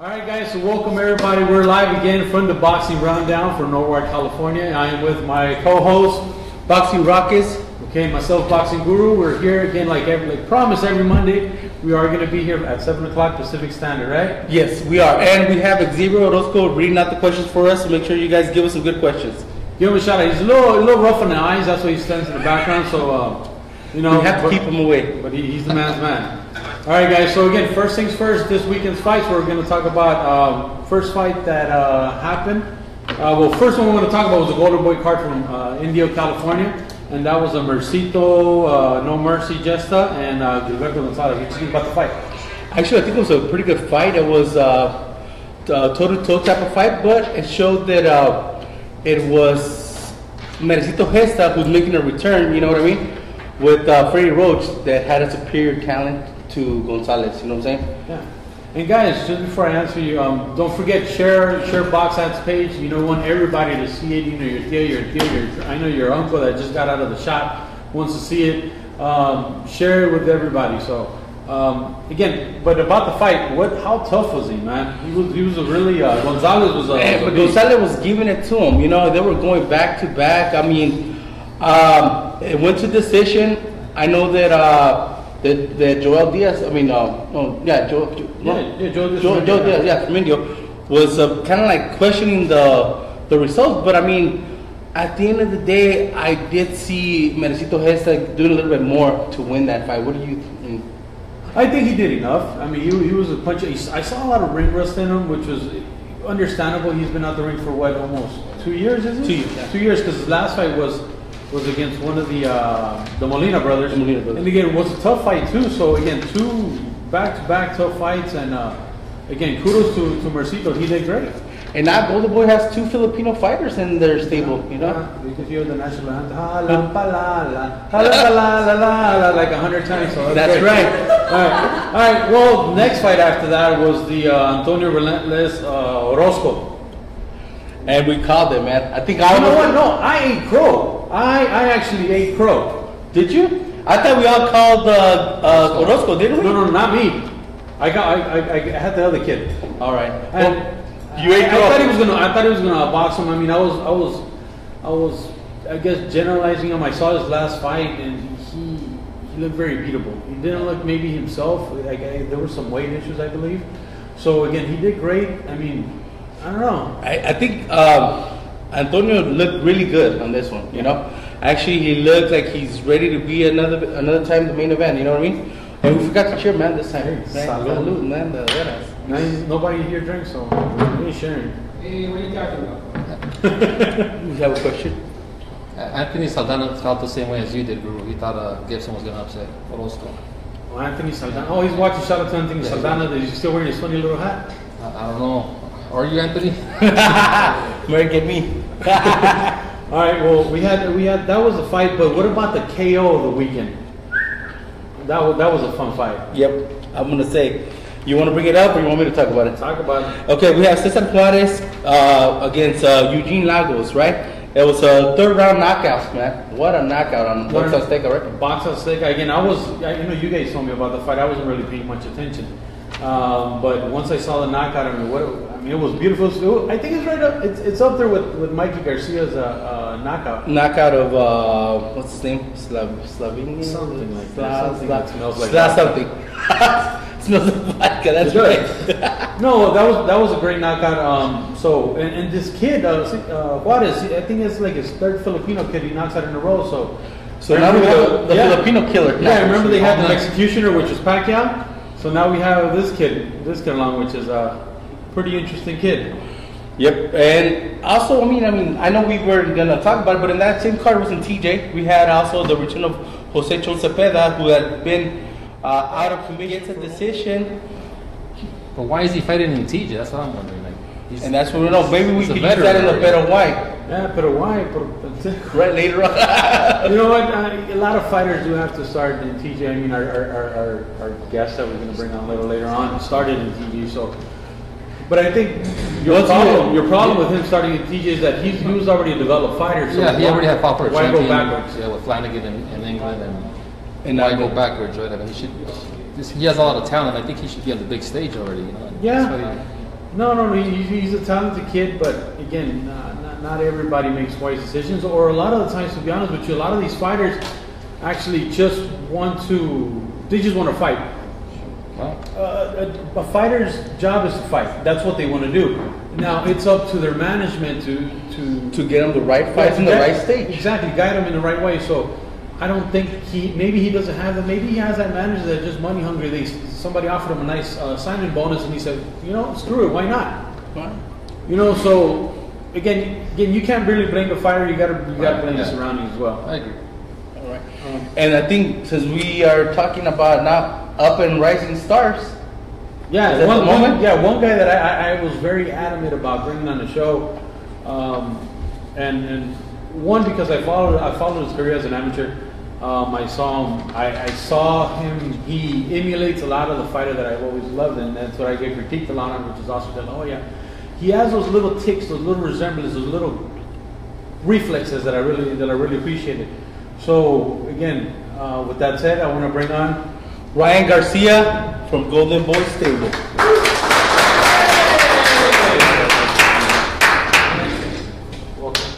All right, guys, so welcome everybody. We're live again from the Boxing Rundown for Norwalk, California. I am with my co-host, Boxing Rockets. Okay, myself, Boxing Guru. We're here again, like promised, every Monday. We are going to be here at 7 o'clock Pacific Standard, right? Yes, we are. And we have Xavier Orozco reading out the questions for us, so make sure you guys give us some good questions. Give him a shout out. He's a little rough on the eyes. That's why he stands in the background. So, you know, we have to keep him away. But he's the man's man. All right, guys. So again, first things first. This weekend's fights. We're going to talk about first fight that happened. Well, first one we're going to talk about was the Golden Boy card from Indio, California, and that was a Mercito, No Mercy Gesta, and Gilberto Gonzalez. What do you think about the fight? Actually, I think it was a pretty good fight. It was a toe-to-toe type of fight, but it showed that it was Mercito Gesta who's making a return. You know what I mean? With Freddie Roach that had a superior talent to Gonzalez. You know what I'm saying? Yeah. And guys, just before I answer you, don't forget share Box Ads page. You know, want everybody to see it. You know, your tia, I know your uncle that just got out of the shop wants to see it. Share it with everybody. So again, but about the fight, how tough was he, man? He was a really Gonzalez was a. Yeah, but Gonzalez was giving it to him. You know, they were going back to back. I mean, it went to decision. I know that. That Joel Diaz, Joel Diaz from Indio was kind of like questioning the results, but I mean, at the end of the day, I did see Mercito Gesta doing a little bit more to win that fight. What do you think? I think he did enough. I mean, he was a puncher. I saw a lot of ring rust in him, which was understandable. He's been out the ring for what, almost 2 years, is it? 2 years. Yeah. 2 years, because his last fight was against one of the Molina brothers. And again, it was a tough fight too. So again, 2 back-to-back tough fights, and again, kudos to Mercito. He did great. And now Golden Boy has 2 Filipino fighters in their stable. You know, because you have the national anthem, like 100 times. So that's right. All right. Well, next fight after that was the Antonio Relentless Orozco. And we called it, man. I think you know what? No, I ate crow. I actually ate crow. Did you? I thought we all called Orozco, didn't we? No, not me. I had the other kid. All right. And you ate crow. I thought he was gonna box him. I mean, I was I guess generalizing him. I saw his last fight, and he looked very beatable. He didn't look maybe himself. There were some weight issues, I believe. So again, he did great. I mean, I don't know. I think Antonio looked really good on this one. You know, actually he looked like he's ready to be another time the main event. You know what I mean? And we forgot to cheer, man, this time. Hey, salud, man. Nobody here drinks, so we're sharing. Hey, what are you talking about? You have a question? Anthony Saldana felt the same way as you did, Guru. He thought Gibson was going to upset Orozco. Oh, Anthony Saldana. Oh, he's watching. Shout out to Anthony Saldana. Is he still wearing his funny little hat? I don't know. Are you, Anthony? Mary, get me. All right. Well, we had that was a fight, but what about the KO of the weekend? That was a fun fight. Yep. I'm gonna say, you want to bring it up, or you want me to talk about it? Talk about it. Okay, we have Cesar Juarez against Eugene Lagos, right? It was a 3rd round knockout, man. What a knockout on Box Azteca, right? Box Azteca. Again, you know, you guys told me about the fight. I wasn't really paying much attention. But once I saw the knockout, it was beautiful. I think it's right up. It's up there with Mikey Garcia's knockout. Knockout of what's his name? Slovenia? Something like that. Something that smells like something. Smells like vodka. That's right. No, that was a great knockout. So and this kid Juarez, I think it's like his 3rd Filipino kid he knocks out in a row. So now we have the Filipino killer. Yeah, remember they had the executioner, which was Pacquiao. So now we have this kid along, which is a pretty interesting kid. Yep, and also, I mean, I know we were gonna talk about it, but in that same card was in TJ. We had also the return of Jose Chon Cepeda, who had been out of committee. It's a decision. But why is he fighting in TJ? That's what I'm wondering. And that's what we know. Maybe we could use that in the Pero White. Yeah, Pero White. Right later on. You know what? A lot of fighters do have to start in TJ. I mean, our guest that we're going to bring on a little later on started in TJ. So, but I think your problem with him starting in TJ is that he was already a developed fighter. So yeah, he already had fought for a champion. Why go backwards? Yeah, with Flanagan in England, and why go backwards, right? I mean, he has a lot of talent. I think he should be on the big stage already. You know? Yeah. No. He's a talented kid, but again, not everybody makes wise decisions. Or a lot of the times, to be honest with you, a lot of these fighters actually just want to fight. A fighter's job is to fight. That's what they want to do. Now it's up to their management to get them the right fights in the right stage. Exactly, guide them in the right way. So I don't think maybe he doesn't have that. Maybe he has that manager that's just money hungry. Somebody offered him a nice signing bonus, and he said, screw it, why not? So again, you can't really blame the fighter. You got to blame the surroundings as well. I agree. All right. And I think since we are talking about now up and rising stars. Yeah, one guy that I was very adamant about bringing on the show, and one because I followed his career as an amateur. I saw him. He emulates a lot of the fighter that I've always loved, and that's what I get critiqued a lot on, which is also that he has those little ticks, those little resemblances, those little reflexes that I really appreciated. So again, with that said, I want to bring on Ryan Garcia from Golden Boy Stable.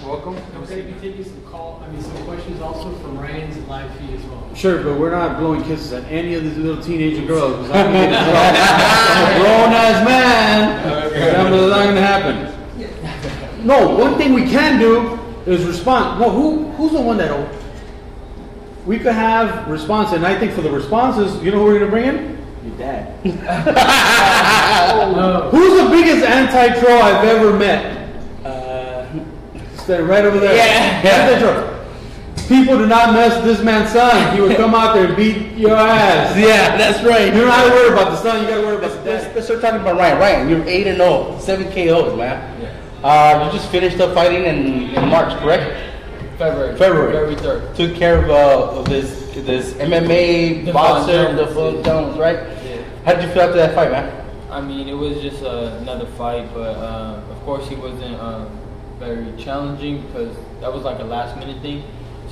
Welcome. We're going to be taking some questions also from Ryan's live feed as well. Sure, but we're not blowing kisses at any of these little teenager girls. I'm a grown-ass man. That's not going to happen. No, one thing we can do is respond. No, who's the one that... We could have response, and I think for the responses, you know who we're going to bring in? Your dad. Who's the biggest anti-troll I've ever met? Stand right over there. Yeah. People do not mess with this man's son. He would come out there and beat your ass. Yeah, that's right. You don't have to worry about the son. You got to worry about the dad. Let's start talking about Ryan. Ryan, you're 8-0, 7 KOs, man. Yeah. You just finished up fighting in March, correct? February 3rd. Took care of this MMA boxer, Devon Jones, right? Yeah. How did you feel after that fight, man? I mean, it was just another fight, but of course he wasn't very challenging because that was like a last minute thing.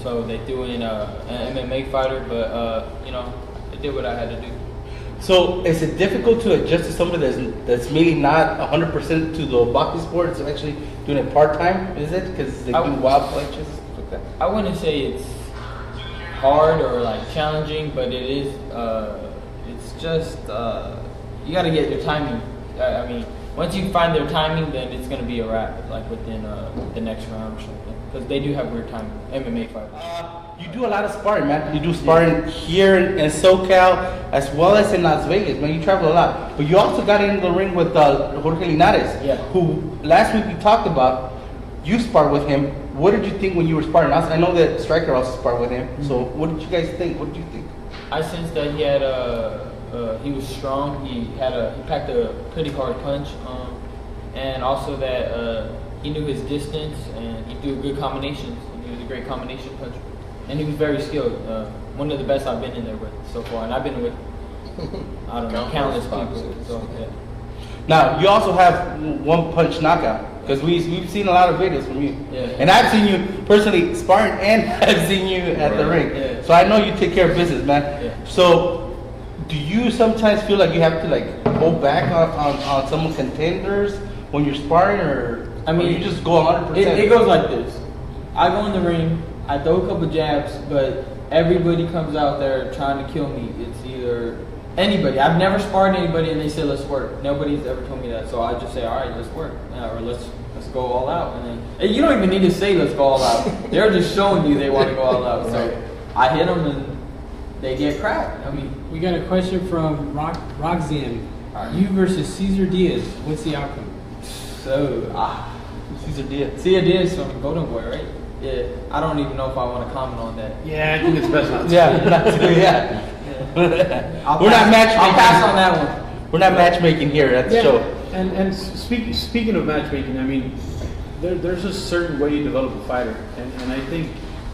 So they threw in an MMA fighter, but I did what I had to do. So is it difficult to adjust to somebody that's really not 100% to the boxing sport? It's actually doing it part-time, is it? Because they do wild punches? I wouldn't say it's hard or like challenging, but it is. It's just you got to get your timing. I mean, once you find their timing, then it's gonna be a wrap. Like within the next round or something, because they do have weird timing. MMA fighters. You do a lot of sparring, man. You do sparring here in SoCal as well as in Las Vegas, man. You travel a lot, but you also got into the ring with Jorge Linares, who last week we talked about. You sparred with him. What did you think when you were sparring? I know that Striker also sparred with him. So what did you guys think? What did you think? I sensed that he had he was strong. He packed a pretty hard punch, and also that he knew his distance and he threw good combinations. He was a great combination puncher, and he was very skilled. One of the best I've been in there with so far, and I've been with countless people. So, yeah. Now you also have one punch knockout. Because we've seen a lot of videos from you. Yeah. And I've seen you personally sparring and I've seen you at the ring. Yeah. So I know you take care of business, man. Yeah. So do you sometimes feel like you have to like hold back on some contenders when you're sparring, or you just go 100%? It goes like this. I go in the ring, I throw a couple jabs, but everybody comes out there trying to kill me. It's either anybody. I've never sparred anybody and they say let's work. Nobody's ever told me that, so I just say all right, let's work, or let's go all out. And then you don't even need to say let's go all out. They're just showing you they want to go all out. So I hit them and they get cracked. I mean, we got a question from Roxanne. You versus Cesar Diaz. What's the outcome? So Cesar Diaz. Cesar Diaz from Golden Boy, right? Yeah. I don't even know if I want to comment on that. Yeah, I think it's best not to. Yeah. We're not matchmaking. I'll pass on that one. We're not matchmaking here at the show. And speaking of matchmaking, I mean, there's a certain way you develop a fighter, and I think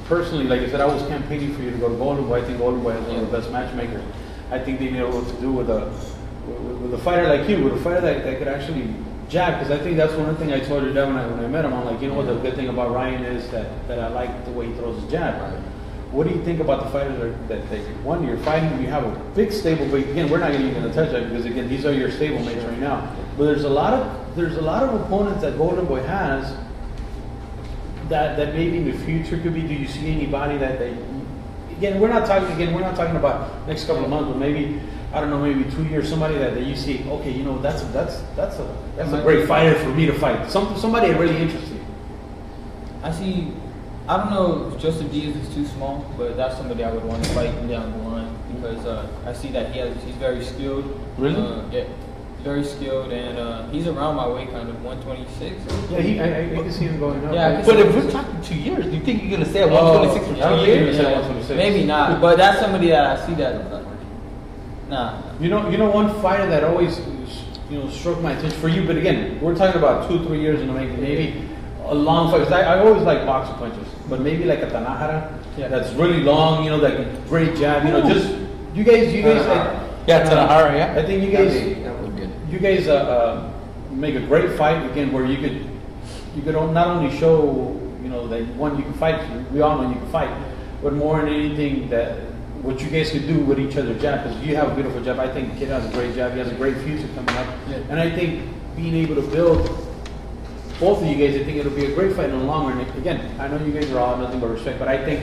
personally, like I said, I was campaigning for you to go to Golden Boy. I think Golden Boy is one of the best matchmakers. I think they know what to do with a fighter like you, with a fighter that could actually jab. Because I think that's one thing I told your dad when I met him. I'm like, you know what, the good thing about Ryan is that I like the way he throws his jab. Right? What do you think about the fighters that you're fighting? You have a big stable, but again, we're not even going to touch that because again, these are your stable mates right now. But there's a lot of opponents that Golden Boy has that maybe in the future could be. Do you see anybody that they? We're not talking about next couple of months, but maybe I don't know, maybe 2 years. Somebody that you see. Okay, you know that's a great fighter for me to fight. Somebody really interesting. I don't know if Joseph Diaz is too small, but that's somebody I would want to fight down the line because I see that he's very skilled. Really? Yeah, very skilled, and he's around my weight, kind of 126. Yeah, I can see him going up. Yeah, But if we're talking 2 years, do you think you're gonna stay at 126 for 2 I don't think you're years? gonna say 126. Maybe not, but that's somebody that I see that. Nah. You know one fighter that always struck my attention for you, but again, we're talking about 2-3 years in the making, maybe a long fight. 'Cause I always like boxing punches, but maybe like a Tanahara that's really long. That great jab. Just you guys. Tanahara, yeah. I think you guys make a great fight again, where you could not only show that one you can fight. We all know you can fight, but more than anything that what you guys could do with each other's jab, because you have a beautiful jab. I think Kid has a great jab. He has a great future coming up, and I think being able to build both of you guys, I think it'll be a great fight in the long run. Again, I know you guys are all nothing but respect, but I think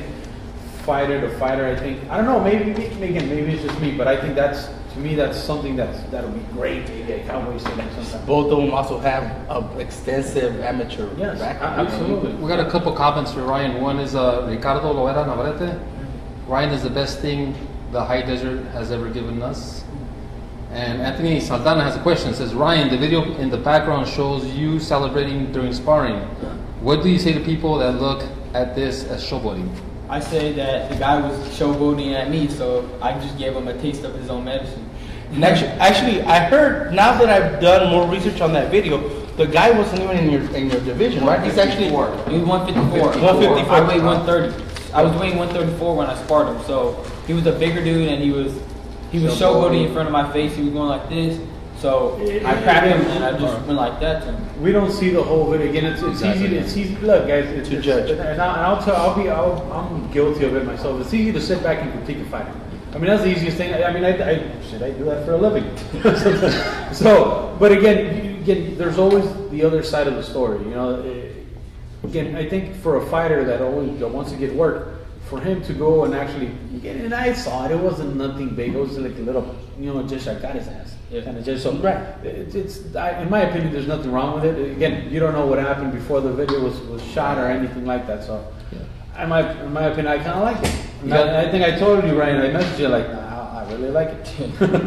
fighter to fighter, I don't know, maybe it's just me, but I think that's something that'll be great. Maybe a Cowboys thing sometime. Both of them also have an extensive amateur Yes, background. absolutely. We got a couple comments for Ryan. One is Ricardo Loera Navarrete. Ryan is the best thing the high desert has ever given us. And Anthony Saldana has a question. It says, Ryan, the video in the background shows you celebrating during sparring. What do you say to people that look at this as showboating? I say that the guy was showboating at me, so I just gave him a taste of his own medicine. And actually, I heard, now that I've done more research on that video, the guy wasn't even in your division, right? He's actually He was 154. 154. I weighed 130. I was weighing 134 when I sparred him, so he was a bigger dude, and he was showboating in front of my face. He was going like this, so I cracked him, and I just went like that to him. We don't see the whole video. Again, it's easy. Look, guys, it's To judge. And I'm guilty of it myself. It's easy to sit back and critique a fighter. I mean, that's the easiest thing. I do that for a living. So, but again, there's always the other side of the story. Again, I think for a fighter that wants to get work, for him to go and actually, and I saw it. It wasn't nothing big. It was like a little, just I got his ass. Yeah. Kind of just so. Right. In my opinion, there's nothing wrong with it. Again, you don't know what happened before the video was shot or anything like that. So, in my opinion, I kind of like it. I think I told you, Ryan. I messaged you like, I really like it.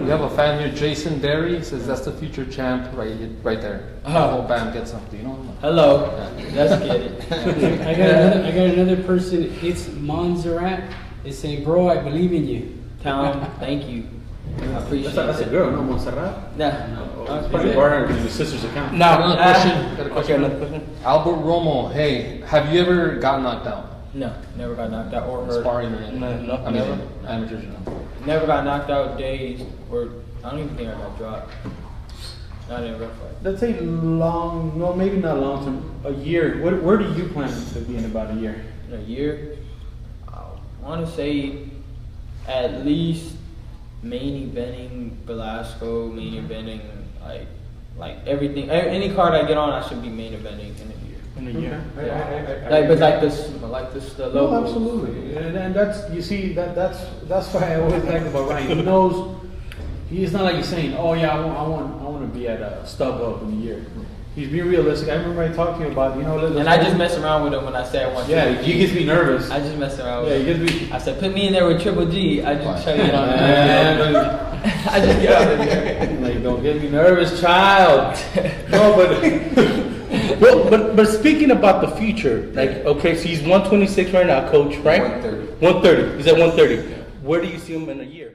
We have a fan here, Jason Derry, says that's the future champ right there. Oh, bam, get something, Hello, let's get it. I got another person. It's Montserrat. It's saying, bro, I believe in you. Town, thank you. I appreciate That's a it. girl, no Montserrat. Nah, It's probably partnered with your sister's account. Now, Got a question. Albert Romo, hey, have you ever got knocked out? No, never got knocked out or hurt. Sparring or anything? No, I mean, never. amateurs, Never got knocked out days, or I don't even think I got dropped. Not in a rough fight. Let's say maybe not long term, a year. Where do you plan to be in about a year? In a year, I want to say at least main eventing Velasco, main eventing like everything. Any card I get on, I should be main eventing in a year. in a year. Like the logo. No, absolutely, and that's that's why I always like about Ryan. He knows he's not like he's saying, "Oh yeah, I want to be at a StubHub in a year." He's being realistic. I remember I talked to you about And I just mess around with him when I say I want to. Yeah, he gets me nervous. I just mess around with Yeah, him. he gets me. I said, put me in there with Triple G. I just try to get on Man, I just get out of there. like, don't get me nervous, child. No, but Well, but speaking about the future, like, okay, so he's 126 right now, coach, right? 130. 130. He's at 130. Where do you see him in a year?